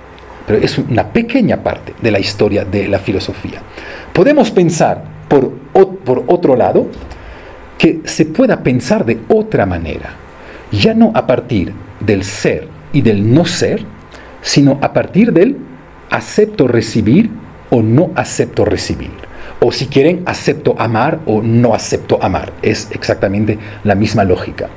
Pero es una pequeña parte de la historia de la filosofía. Podemos pensar, por otro lado, que se pueda pensar de otra manera, ya no a partir del ser y del no ser, sino a partir del acepto recibir o no acepto recibir. O si quieren, acepto amar o no acepto amar. Es exactamente la misma lógica.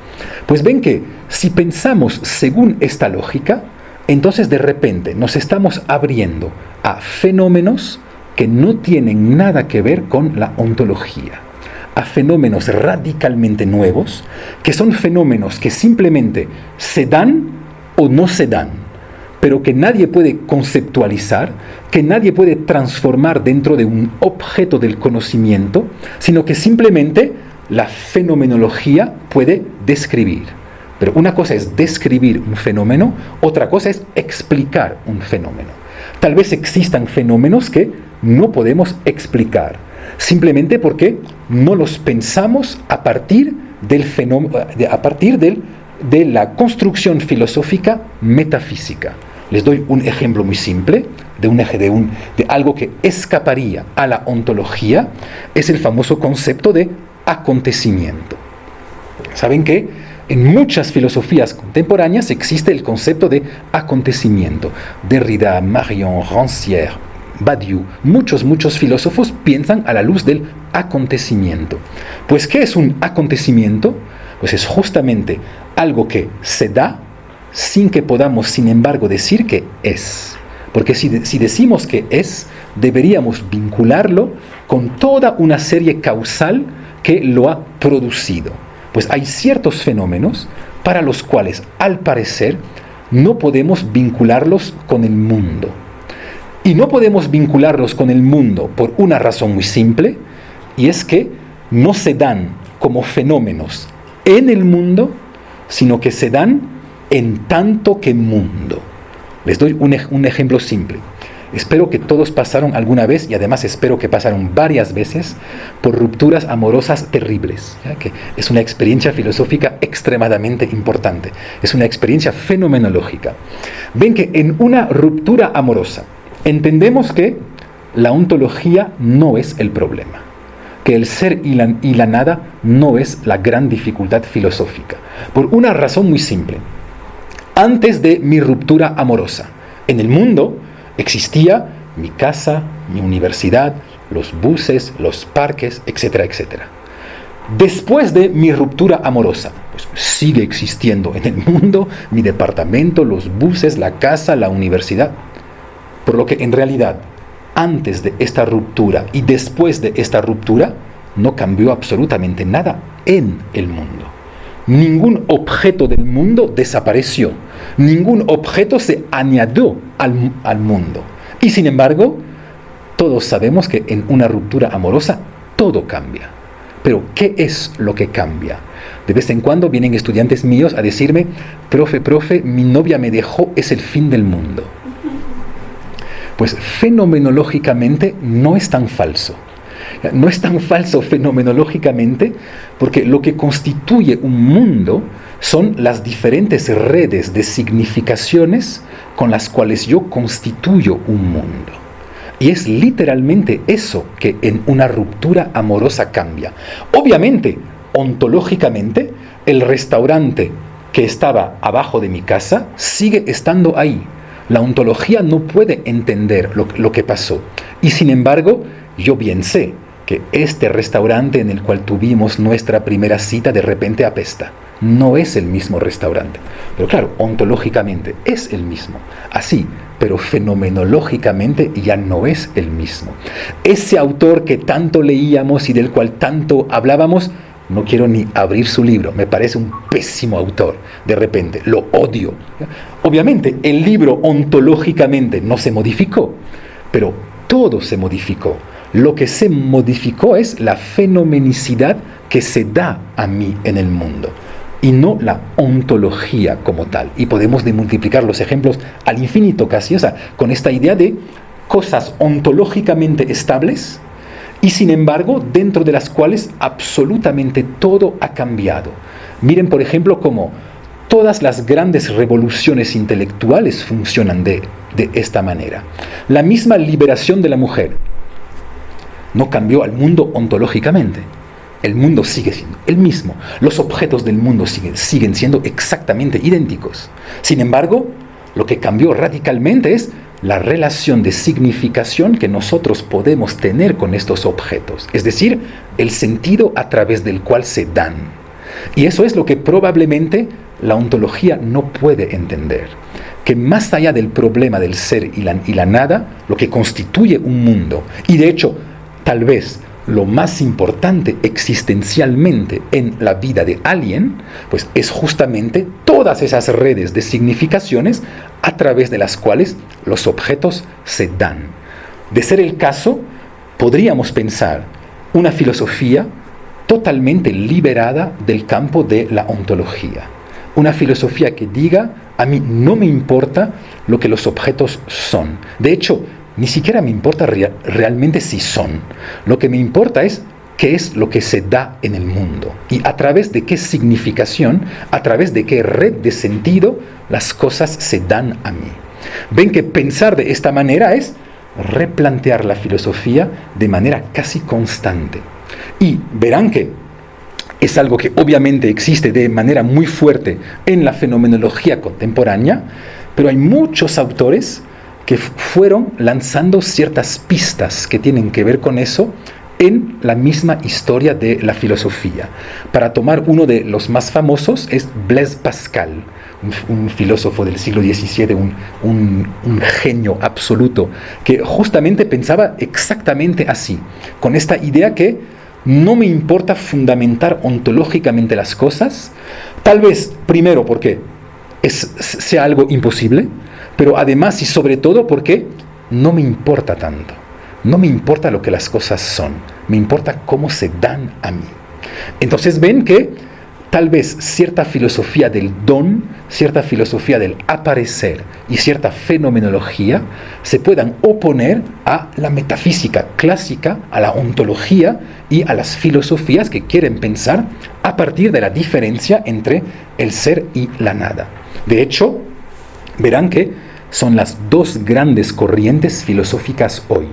Pues ven que si pensamos según esta lógica, entonces de repente nos estamos abriendo a fenómenos que no tienen nada que ver con la ontología, a fenómenos radicalmente nuevos, que son fenómenos que simplemente se dan o no se dan, pero que nadie puede conceptualizar, que nadie puede transformar dentro de un objeto del conocimiento, sino que simplemente la fenomenología puede describir. Pero una cosa es describir un fenómeno, otra cosa es explicar un fenómeno. Tal vez existan fenómenos que no podemos explicar, simplemente porque no los pensamos a partir del fenómeno, de la construcción filosófica metafísica. Les doy un ejemplo muy simple de algo que escaparía a la ontología. Es el famoso concepto de acontecimiento. ¿Saben qué? En muchas filosofías contemporáneas existe el concepto de acontecimiento. Derrida, Marion, Rancière, Badiou, muchos filósofos piensan a la luz del acontecimiento. Pues, ¿qué es un acontecimiento? Pues es justamente algo que se da sin que podamos, sin embargo, decir que es. Porque si decimos que es, deberíamos vincularlo con toda una serie causal que lo ha producido. Pues hay ciertos fenómenos para los cuales, al parecer, no podemos vincularlos con el mundo. Y no podemos vincularlos con el mundo por una razón muy simple, y es que no se dan como fenómenos en el mundo, sino que se dan en tanto que mundo. Les doy un ejemplo simple. Espero que todos pasaron alguna vez, y además espero que pasaron varias veces, por rupturas amorosas terribles, ¿ya? Que es una experiencia filosófica extremadamente importante. Es una experiencia fenomenológica. Ven que en una ruptura amorosa entendemos que la ontología no es el problema, que el ser y la nada no es la gran dificultad filosófica, por una razón muy simple. Antes de mi ruptura amorosa, en el mundo existía mi casa, mi universidad, los buses, los parques, etcétera, etcétera. Después de mi ruptura amorosa, pues sigue existiendo en el mundo mi departamento, los buses, la casa, la universidad. Por lo que en realidad, antes de esta ruptura y después de esta ruptura, no cambió absolutamente nada en el mundo. Ningún objeto del mundo desapareció. Ningún objeto se añadió al mundo. Y sin embargo, todos sabemos que en una ruptura amorosa todo cambia. Pero, ¿qué es lo que cambia? De vez en cuando vienen estudiantes míos a decirme: profe, mi novia me dejó, es el fin del mundo. Pues fenomenológicamente no es tan falso. No es tan falso fenomenológicamente, porque lo que constituye un mundo son las diferentes redes de significaciones con las cuales yo constituyo un mundo. Y es literalmente eso que en una ruptura amorosa cambia. Obviamente, ontológicamente, el restaurante que estaba abajo de mi casa sigue estando ahí. La ontología no puede entender lo que pasó. Y sin embargo, yo bien sé que este restaurante en el cual tuvimos nuestra primera cita de repente apesta. No es el mismo restaurante. Pero claro, ontológicamente es el mismo. Así, pero fenomenológicamente ya no es el mismo. Ese autor que tanto leíamos y del cual tanto hablábamos, no quiero ni abrir su libro, me parece un pésimo autor. De repente, lo odio. Obviamente, el libro ontológicamente no se modificó, pero todo se modificó. Lo que se modificó es la fenomenicidad que se da a mí en el mundo, y no la ontología como tal. Y podemos multiplicar los ejemplos al infinito casi, o sea, con esta idea de cosas ontológicamente estables, y sin embargo, dentro de las cuales absolutamente todo ha cambiado. Miren, por ejemplo, cómo todas las grandes revoluciones intelectuales funcionan de esta manera. La misma liberación de la mujer no cambió al mundo ontológicamente. el mundo sigue siendo el mismo. Los objetos del mundo siguen siendo exactamente idénticos. Sin embargo, lo que cambió radicalmente es la relación de significación que nosotros podemos tener con estos objetos. Es decir, el sentido a través del cual se dan. Y eso es lo que probablemente la ontología no puede entender. Que más allá del problema del ser y la nada, lo que constituye un mundo, y de hecho, tal vez lo más importante existencialmente en la vida de alguien, pues es justamente todas esas redes de significaciones a través de las cuales los objetos se dan. De ser el caso, podríamos pensar una filosofía totalmente liberada del campo de la ontología. Una filosofía que diga, a mí no me importa lo que los objetos son. De hecho, ni siquiera me importa realmente si son. Lo que me importa es qué es lo que se da en el mundo y a través de qué significación, a través de qué red de sentido las cosas se dan a mí. Ven que pensar de esta manera es replantear la filosofía de manera casi constante. Y verán que es algo que obviamente existe de manera muy fuerte en la fenomenología contemporánea, pero hay muchos autores que fueron lanzando ciertas pistas que tienen que ver con eso en la misma historia de la filosofía. Para tomar uno de los más famosos es Blaise Pascal, un filósofo del siglo XVII, un genio absoluto, que justamente pensaba exactamente así, con esta idea que no me importa fundamentar ontológicamente las cosas, tal vez primero porque sea algo imposible, pero además y sobre todo porque no me importa tanto. No me importa lo que las cosas son, me importa cómo se dan a mí. Entonces ven que tal vez cierta filosofía del don, cierta filosofía del aparecer y cierta fenomenología se puedan oponer a la metafísica clásica, a la ontología y a las filosofías que quieren pensar a partir de la diferencia entre el ser y la nada. De hecho, verán que son las dos grandes corrientes filosóficas hoy.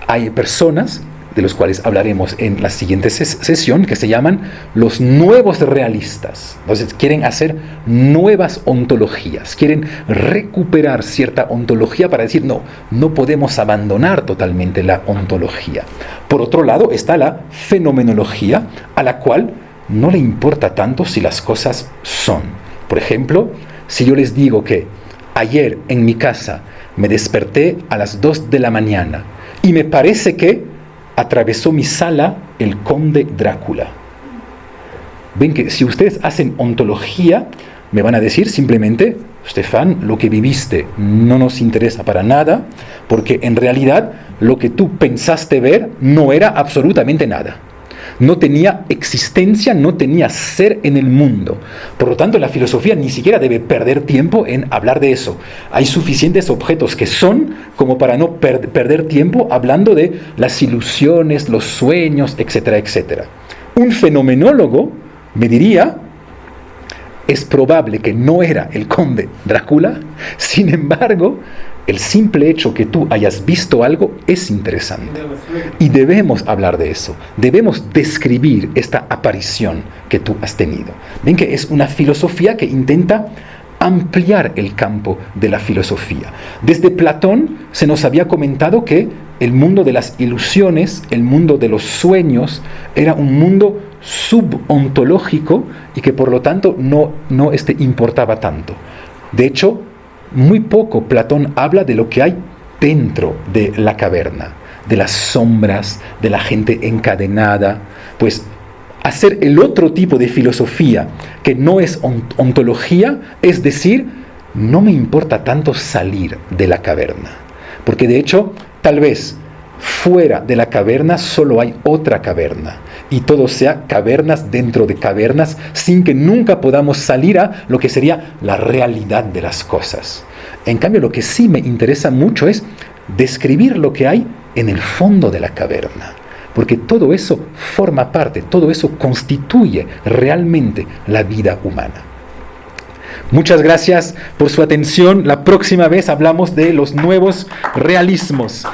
Hay personas, de los cuales hablaremos en la siguiente sesión, que se llaman los nuevos realistas. Entonces quieren hacer nuevas ontologías, quieren recuperar cierta ontología para decir, no podemos abandonar totalmente la ontología. Por otro lado está la fenomenología, a la cual no le importa tanto si las cosas son. Por ejemplo, si yo les digo que ayer en mi casa me desperté a las 2 de la mañana y me parece que atravesó mi sala el conde Drácula. Ven que si ustedes hacen ontología, me van a decir simplemente, Stefan, lo que viviste no nos interesa para nada, porque en realidad lo que tú pensaste ver no era absolutamente nada. No tenía existencia, no tenía ser en el mundo. Por lo tanto, la filosofía ni siquiera debe perder tiempo en hablar de eso. Hay suficientes objetos que son como para no perder tiempo hablando de las ilusiones, los sueños, etcétera, etcétera. Un fenomenólogo me diría, es probable que no era el conde Drácula, sin embargo, el simple hecho que tú hayas visto algo es interesante. Y debemos hablar de eso. Debemos describir esta aparición que tú has tenido. Ven que es una filosofía que intenta ampliar el campo de la filosofía. Desde Platón se nos había comentado que el mundo de las ilusiones, el mundo de los sueños, era un mundo subontológico y que por lo tanto no importaba tanto. De hecho, muy poco Platón habla de lo que hay dentro de la caverna, de las sombras, de la gente encadenada. Pues hacer el otro tipo de filosofía que no es ontología, es decir, no me importa tanto salir de la caverna. Porque de hecho, tal vez fuera de la caverna solo hay otra caverna. Y todo sea cavernas dentro de cavernas sin que nunca podamos salir a lo que sería la realidad de las cosas. En cambio, lo que sí me interesa mucho es describir lo que hay en el fondo de la caverna. Porque todo eso forma parte, todo eso constituye realmente la vida humana. Muchas gracias por su atención. La próxima vez hablamos de los nuevos realismos.